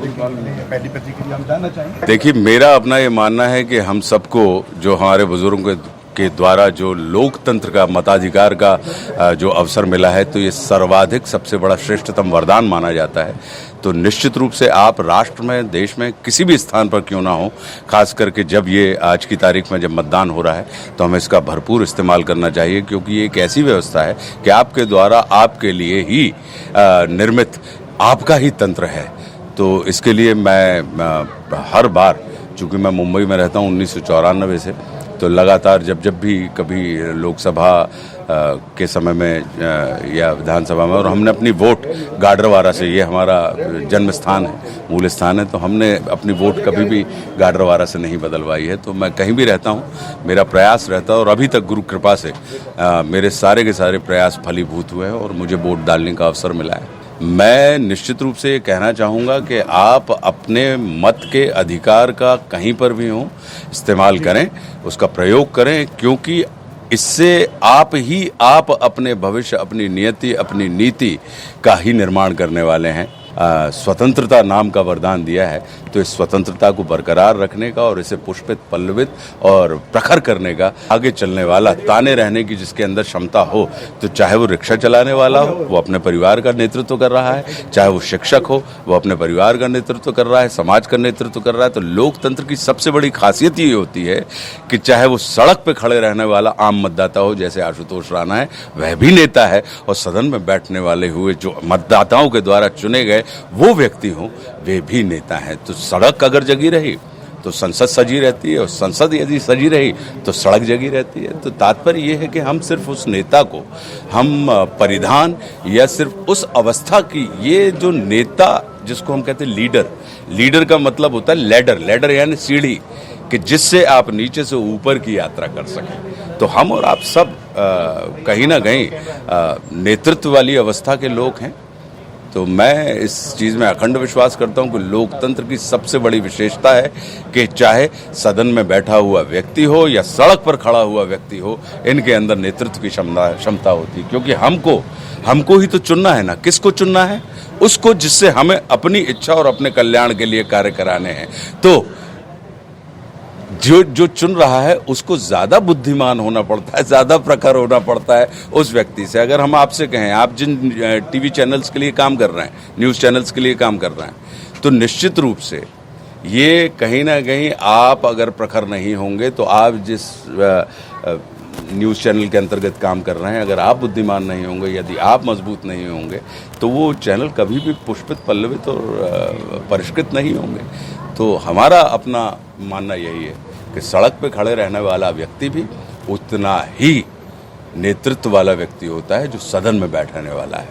प्रतिक्रिया मिली है, पहली प्रतिक्रिया हम जानना चाहेंगे। देखिए, मेरा अपना ये मानना है कि हम सबको जो हमारे बुजुर्गों के द्वारा जो लोकतंत्र का मताधिकार का जो अवसर मिला है, तो ये सर्वाधिक सबसे बड़ा श्रेष्ठतम वरदान माना जाता है। तो निश्चित रूप से आप राष्ट्र में, देश में, किसी भी स्थान पर क्यों ना हो, खास करके जब ये आज की तारीख में जब मतदान हो रहा है, तो हमें इसका भरपूर इस्तेमाल करना चाहिए, क्योंकि ये एक ऐसी व्यवस्था है कि आपके द्वारा आपके लिए ही निर्मित आपका ही तंत्र है। तो इसके लिए मैं हर बार, चूंकि मैं मुंबई में रहता हूँ 1994 से, तो लगातार जब भी कभी लोकसभा के समय में या विधानसभा में, और हमने अपनी वोट गाडरवारा से, ये हमारा जन्म स्थान है, मूल स्थान है, तो हमने अपनी वोट कभी भी गाडरवारा से नहीं बदलवाई है। तो मैं कहीं भी रहता हूँ, मेरा प्रयास रहता है, और अभी तक गुरु कृपा से मेरे सारे के सारे प्रयास फलीभूत हुए हैं और मुझे वोट डालने का अवसर मिला है। मैं निश्चित रूप से ये कहना चाहूँगा कि आप अपने मत के अधिकार का कहीं पर भी हों इस्तेमाल करें, उसका प्रयोग करें, क्योंकि इससे आप अपने भविष्य, अपनी नियति, अपनी नीति का ही निर्माण करने वाले हैं। स्वतंत्रता नाम का वरदान दिया है, तो इस स्वतंत्रता को बरकरार रखने का और इसे पुष्पित, पल्लवित और प्रखर करने का, आगे चलने वाला, ताने रहने की जिसके अंदर क्षमता हो, तो चाहे वो रिक्शा चलाने वाला हो, वो अपने परिवार का नेतृत्व कर रहा है, चाहे वो शिक्षक हो, वो अपने परिवार का नेतृत्व कर रहा है, समाज का नेतृत्व कर रहा है। तो लोकतंत्र की सबसे बड़ी खासियत ये होती है कि चाहे वो सड़क पे खड़े रहने वाला आम मतदाता हो, जैसे आशुतोष राणा है, वह भी नेता है, और सदन में बैठने वाले हुए जो मतदाताओं के द्वारा चुने गए वो व्यक्ति हों, वे भी नेता हैं। तो सड़क अगर जगी रही तो संसद सजी रहती है, और संसद यदि सजी रही तो सड़क जगी रहती है। तो तात्पर्य ये है कि हम सिर्फ उस नेता को, हम परिधान या सिर्फ उस अवस्था की, ये जो नेता जिसको हम कहते हैं लीडर का मतलब होता है लैडर यानी सीढ़ी, कि जिससे आप नीचे से ऊपर की यात्रा कर सकें। तो हम और आप सब कहीं ना कहीं नेतृत्व वाली अवस्था के लोग हैं। तो मैं इस चीज़ में अखंड विश्वास करता हूं कि लोकतंत्र की सबसे बड़ी विशेषता है कि चाहे सदन में बैठा हुआ व्यक्ति हो या सड़क पर खड़ा हुआ व्यक्ति हो, इनके अंदर नेतृत्व की क्षमता होती है। क्योंकि हमको ही तो चुनना है ना, किसको चुनना है? उसको जिससे हमें अपनी इच्छा और अपने कल्याण के लिए कार्य कराने हैं। तो जो चुन रहा है उसको ज्यादा बुद्धिमान होना पड़ता है, ज्यादा प्रखर होना पड़ता है उस व्यक्ति से। अगर हम आपसे कहें, आप जिन टीवी चैनल्स के लिए काम कर रहे हैं, न्यूज़ चैनल्स के लिए काम कर रहे हैं, तो निश्चित रूप से ये कहीं ना कहीं आप अगर प्रखर नहीं होंगे, तो आप जिस न्यूज़ चैनल के अंतर्गत काम कर रहे हैं, अगर आप बुद्धिमान नहीं होंगे, यदि आप मजबूत नहीं होंगे, तो वो चैनल कभी भी पुष्पित, पल्लवित और परिष्कृत नहीं होंगे। तो हमारा अपना मानना यही है कि सड़क पे खड़े रहने वाला व्यक्ति भी उतना ही नेतृत्व वाला व्यक्ति होता है जो सदन में बैठने वाला है।